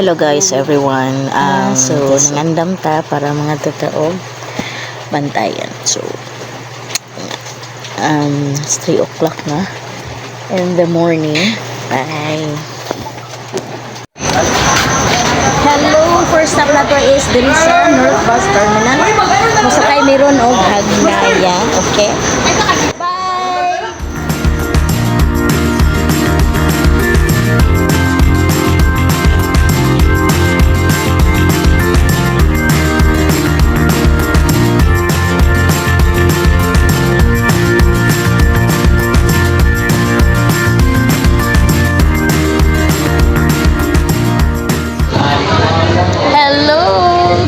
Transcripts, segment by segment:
Hello guys everyone. So nangandam ta para mga totoo bantayan. So it's 3 o'clock na in the morning. Bye. Hello, first stop na to is diri sa North Bus Terminal. Musakay meron og Hagnaya, okay? Bye.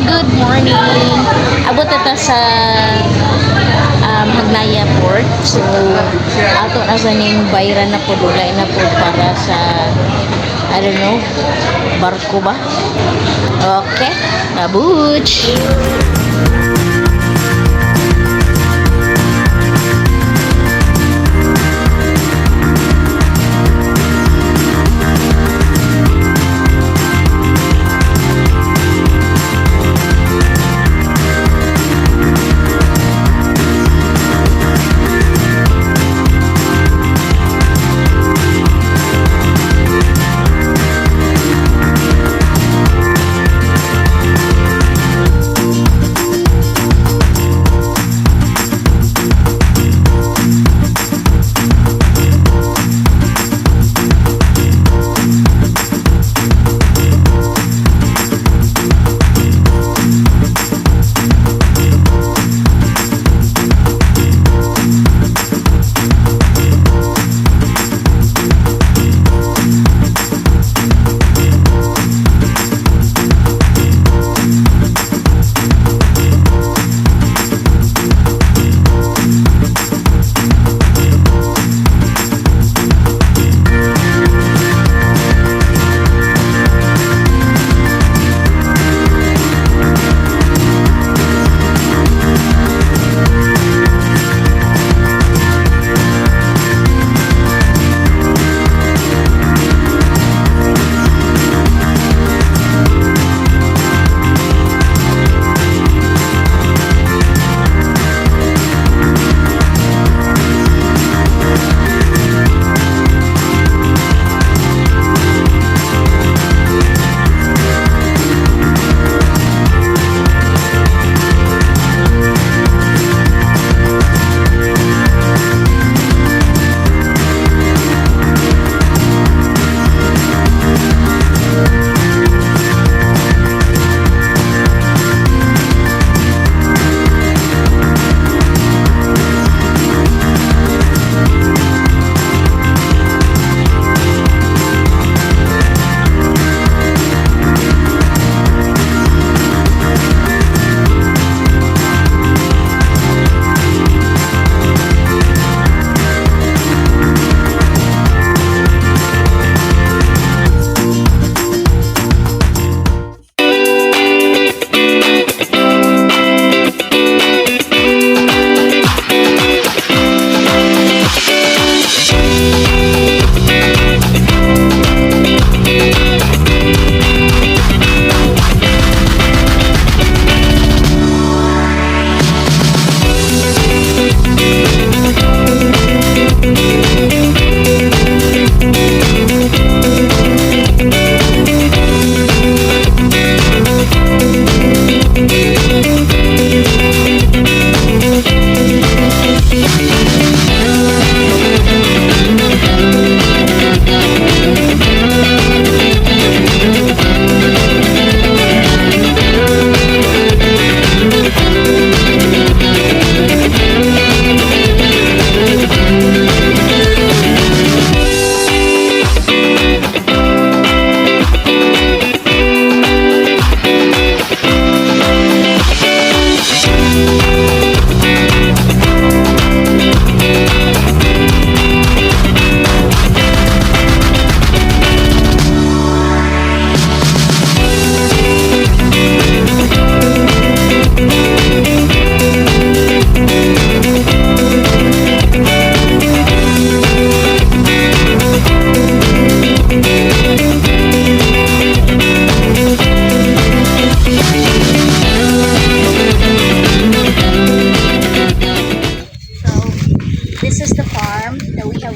Good morning. Abot na ta sa Hagnaya Port. So ato na sa ning bayran na po, dulay na po para sa I don't know, barko ba? Okay, nabuch.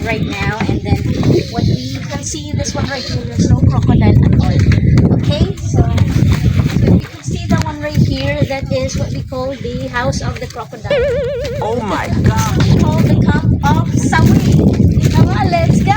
right now, and then what we can see, this one right here, there's no crocodile at all. Okay, so you can see the one right here, that is what we call the house of the crocodile. Oh my god! We call the camp of Sawi. Come on, let's go!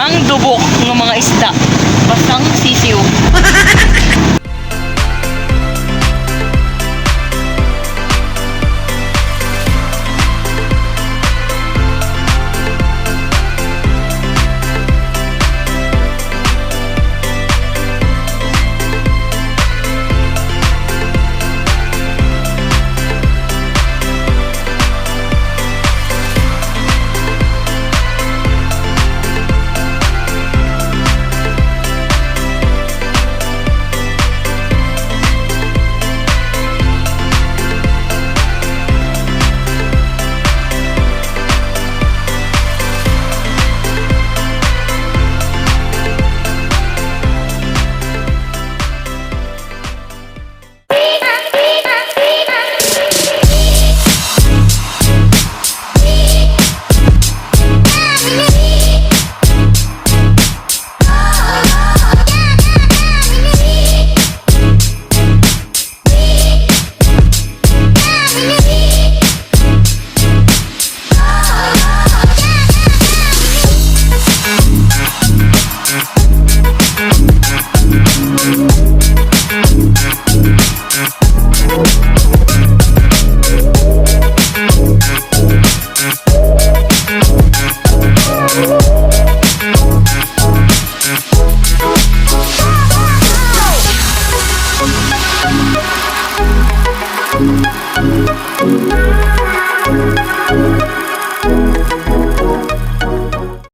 Ang dubok ng mga isda. Basang sisiw.